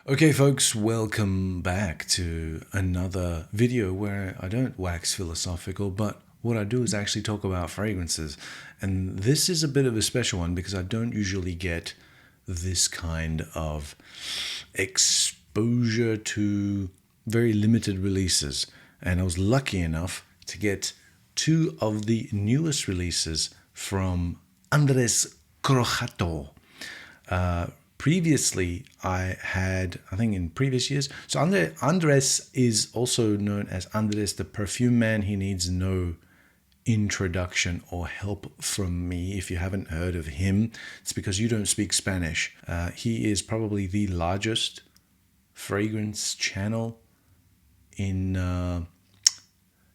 Okay, folks, welcome back to another video where I don't wax philosophical, but what I do is actually talk about fragrances. And this is a bit of a special one because I don't usually get this kind of exposure to very limited releases. And I was lucky enough to get two of the newest releases from Andres Croxatto. Previously, I had, I think in previous years, so Andres is also known as Andres the Perfume Man. He needs no introduction or help from me. If you haven't heard of him, it's because you don't speak Spanish. He is probably the largest fragrance channel in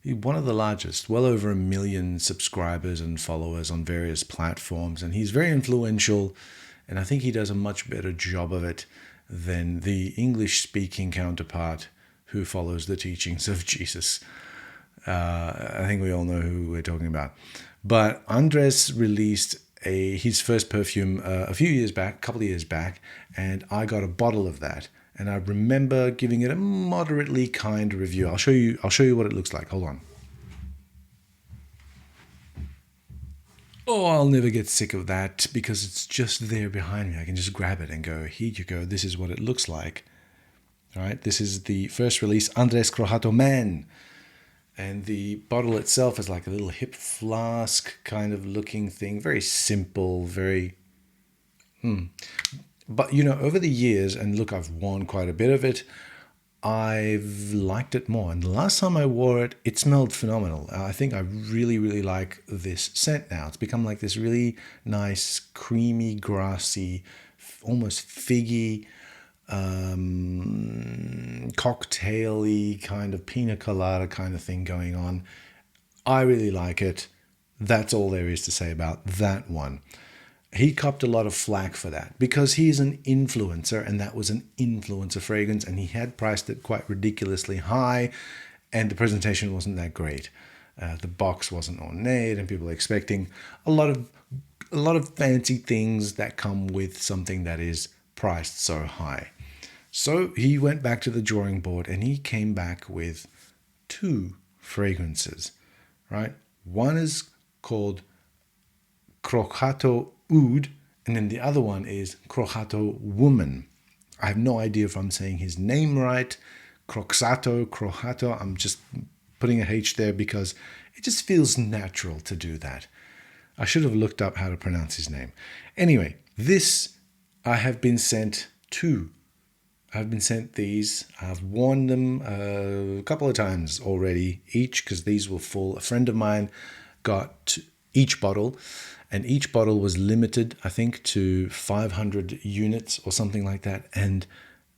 one of the largest, well over 1 million subscribers and followers on various platforms. And he's very influential. And I think he does a much better job of it than the English speaking counterpart who follows the teachings of Jesus. I think we all know who we're talking about. But Andres released his first perfume a few years back, a couple of years back, and I got a bottle of that. And I remember giving it a moderately kind review. I'll show you what it looks like. Hold on. Oh, I'll never get sick of that because it's just there behind me. I can just grab it and go, here you go. This is what it looks like. All right. This is the first release, Andres Croxatto Man. And the bottle itself is like a little hip flask kind of looking thing. Very simple, very... But, over the years, and look, I've worn quite a bit of it, I've liked it more. And the last time I wore it, it smelled phenomenal. I think I really, really like this scent now. It's become like this really nice, creamy, grassy, almost figgy, cocktail-y kind of pina colada kind of thing going on. I really like it. That's all there is to say about that one. He copped a lot of flack for that because he's an influencer, and that was an influencer fragrance, and he had priced it quite ridiculously high, and the presentation wasn't that great. The box wasn't ornate, and people were expecting a lot of fancy things that come with something that is priced so high. So he went back to the drawing board, and he came back with two fragrances, right? One is called Croxatto Oud, and then the other one is Croxatto Woman. I have no idea if I'm saying his name right. Croxatto. I'm just putting a H there because it just feels natural to do that. I should have looked up how to pronounce his name. Anyway, this I have been sent two. I've been sent these. I've worn them a couple of times already, each, because these were full. A friend of mine got each bottle, and each bottle was limited, I think, to 500 units or something like that, and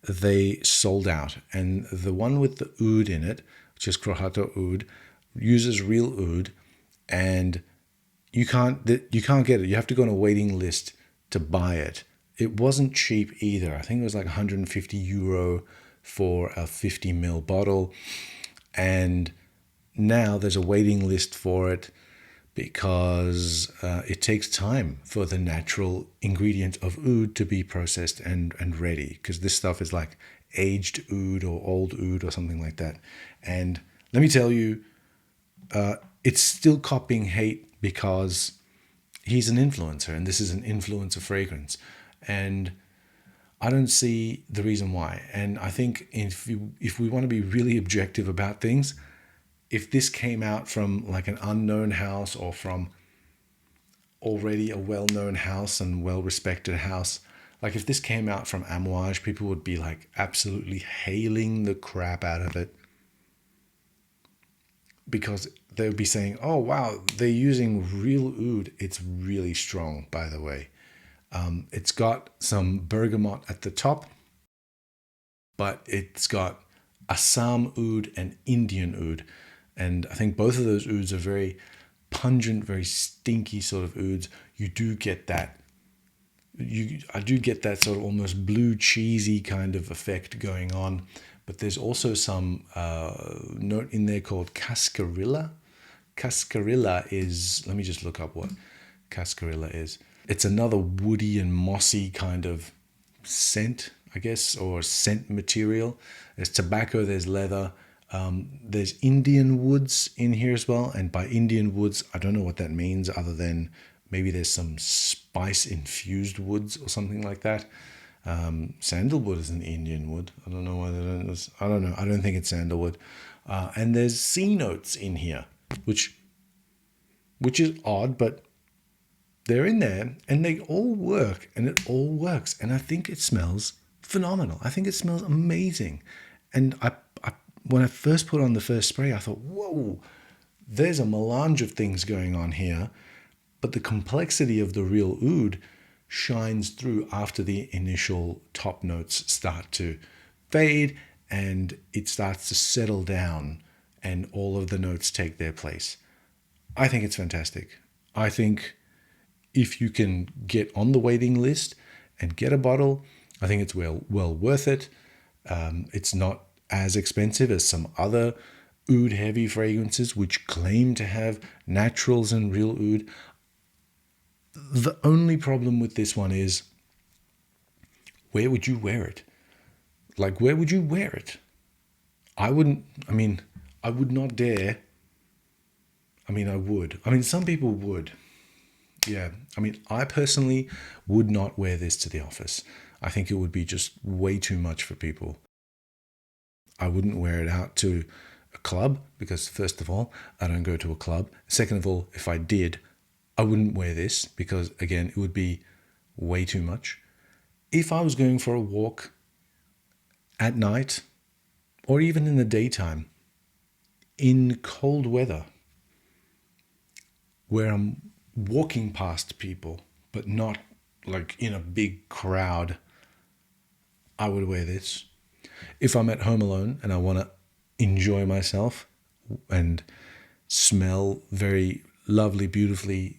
they sold out. And the one with the oud in it, which is Croxatto Oud, uses real oud, and you can't get it. You have to go on a waiting list to buy it. It wasn't cheap either. I think it was like 150 euro for a 50 ml bottle, and now there's a waiting list for it because it takes time for the natural ingredient of oud to be processed and ready, because this stuff is like aged oud or old oud or something like that. And let me tell you, it's still copying hate because he's an influencer, and this is an influencer fragrance. And I don't see the reason why. And I think if we want to be really objective about things, if this came out from like an unknown house or from already a well-known house and well-respected house, like if this came out from Amouage, people would be like absolutely hailing the crap out of it, because they would be saying, oh wow, they're using real oud. It's really strong, by the way. It's got some bergamot at the top, but it's got Assam oud and Indian oud. And I think both of those ouds are very pungent, very stinky sort of ouds. You do get that. I do get that sort of almost blue cheesy kind of effect going on. But there's also some note in there called cascarilla. Cascarilla is, let me just look up what cascarilla is. It's another woody and mossy kind of scent. I guess, or scent material. There's tobacco, there's leather, there's Indian woods in here as well. And by Indian woods, I don't know what that means other than maybe there's some spice infused woods or something like that. Sandalwood is an Indian wood. I don't know why that is. I don't know. I don't think it's sandalwood. And there's C notes in here, which is odd, but they're in there and they all work and it all works. And I think it smells phenomenal. I think it smells amazing. And when I first put on the first spray, I thought, whoa, there's a melange of things going on here. But the complexity of the real oud shines through after the initial top notes start to fade and it starts to settle down and all of the notes take their place. I think it's fantastic. I think if you can get on the waiting list and get a bottle, I think it's well worth it. It's not as expensive as some other oud heavy fragrances which claim to have naturals and real oud. The only problem with this one is, where would you wear it? Like, where would you wear it? I would not dare. I would. Some people would. Yeah. I personally would not wear this to the office. I think it would be just way too much for people. I wouldn't wear it out to a club because, first of all, I don't go to a club. Second of all, if I did, I wouldn't wear this because, again, it would be way too much. If I was going for a walk at night or even in the daytime in cold weather where I'm walking past people but not like in a big crowd, I would wear this. If I'm at home alone and I want to enjoy myself and smell very lovely, beautifully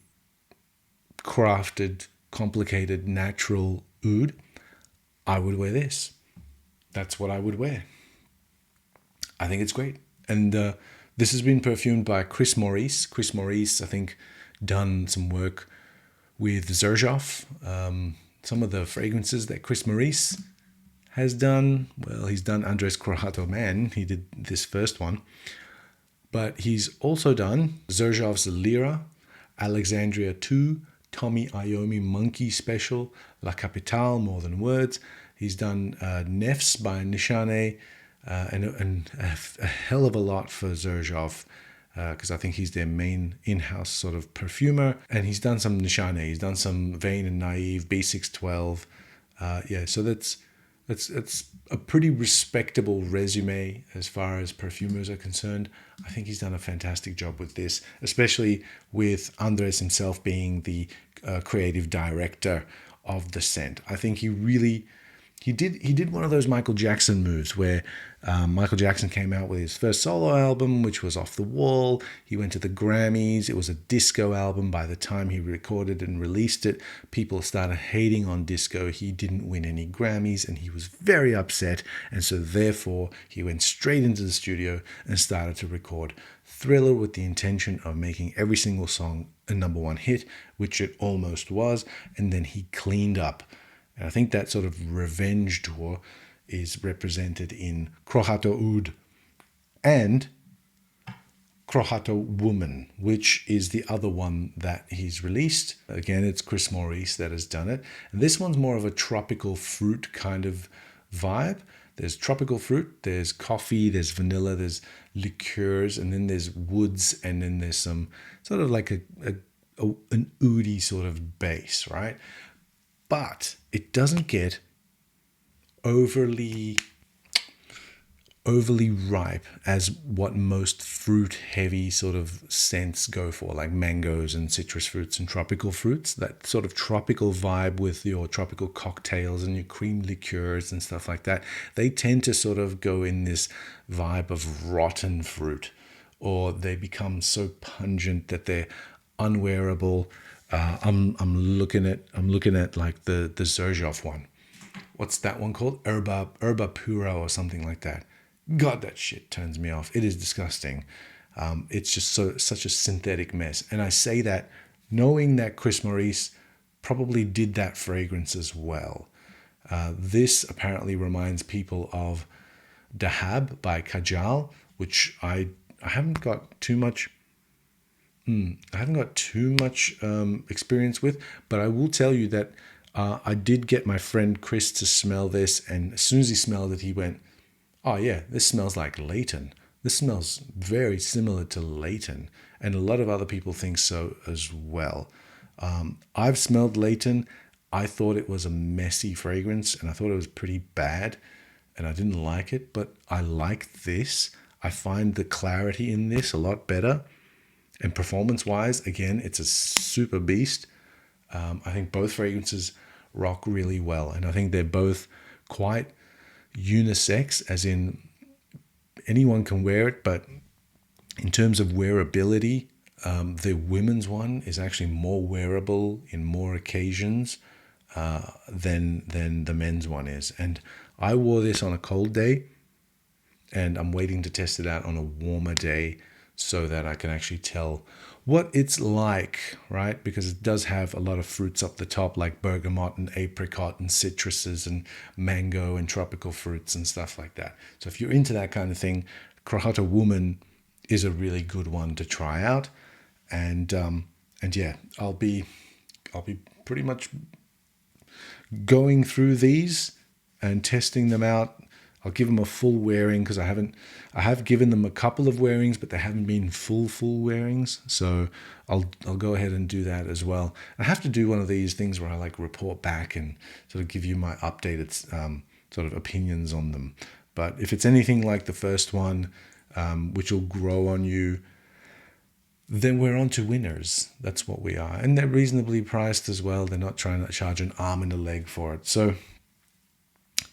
crafted, complicated, natural oud, I would wear this. That's what I would wear. I think it's great. And this has been perfumed by Chris Maurice. Chris Maurice, I think, done some work with Xerjoff. Some of the fragrances that Chris Maurice has done, well, he's done Andres Croxatto Man. He did this first one. But he's also done Xerjoff's Lyra, Alexandria 2, Tommy Iommi Monkey Special, La Capitale, More Than Words. He's done Nefs by Nishane, and a hell of a lot for Xerjoff, because I think he's their main in-house sort of perfumer. And he's done some Nishane. He's done some Vain and Naive, B612. So that's a pretty respectable resume as far as perfumers are concerned. I think he's done a fantastic job with this, especially with Andres himself being the creative director of the scent. I think he did one of those Michael Jackson moves where Michael Jackson came out with his first solo album, which was Off the Wall. He went to the Grammys. It was a disco album. By the time he recorded and released it, people started hating on disco. He didn't win any Grammys and he was very upset. And so therefore, he went straight into the studio and started to record Thriller with the intention of making every single song a #1 hit, which it almost was. And then he cleaned up. And I think that sort of revenge tour is represented in Croxatto Oud and Croxatto Woman, which is the other one that he's released. Again, it's Chris Maurice that has done it. And this one's more of a tropical fruit kind of vibe. There's tropical fruit, there's coffee, there's vanilla, there's liqueurs, and then there's woods, and then there's some sort of like an oudy sort of base, right? But it doesn't get overly ripe as what most fruit heavy sort of scents go for, like mangoes and citrus fruits and tropical fruits. That sort of tropical vibe with your tropical cocktails and your cream liqueurs and stuff like that. They tend to sort of go in this vibe of rotten fruit, or they become so pungent that they're unwearable. I'm looking at like the Xerjoff one. What's that one called? Herba Pura or something like that. God, that shit turns me off. It is disgusting. It's just such a synthetic mess. And I say that knowing that Chris Maurice probably did that fragrance as well. This apparently reminds people of Dahab by Kajal, which I haven't got too much. I haven't got too much experience with, but I will tell you that I did get my friend Chris to smell this, and as soon as he smelled it, he went, "Oh yeah, this smells like Leighton. This smells very similar to Leighton," and a lot of other people think so as well. I've smelled Leighton. I thought it was a messy fragrance, and I thought it was pretty bad, and I didn't like it. But I like this. I find the clarity in this a lot better. And performance-wise, again, it's a super beast. I think both fragrances rock really well. And I think they're both quite unisex, as in anyone can wear it. But in terms of wearability, the women's one is actually more wearable in more occasions than the men's one is. And I wore this on a cold day, and I'm waiting to test it out on a warmer day so that I can actually tell what it's like, right? Because it does have a lot of fruits up the top, like bergamot and apricot and citruses and mango and tropical fruits and stuff like that. So if you're into that kind of thing, Croxatto Woman is a really good one to try out. And yeah, I'll be pretty much going through these and testing them out. I'll give them a full wearing because I have given them a couple of wearings, but they haven't been full wearings. So I'll go ahead and do that as well. I have to do one of these things where I like report back and sort of give you my updated sort of opinions on them. But if it's anything like the first one, which will grow on you, then we're on to winners. That's what we are. And they're reasonably priced as well. They're not trying to charge an arm and a leg for it. So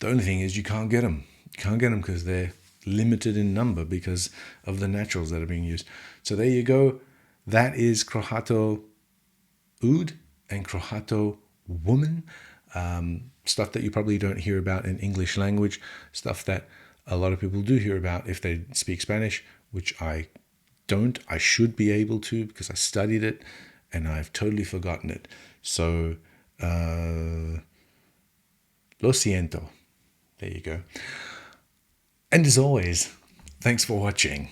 the only thing is you can't get them. You can't get them because they're limited in number because of the naturals that are being used. So there you go. That is Croxatto Oud and Croxatto Woman. Stuff that you probably don't hear about in English language. Stuff that a lot of people do hear about if they speak Spanish, which I don't. I should be able to because I studied it and I've totally forgotten it. So, lo siento. There you go. And as always, thanks for watching.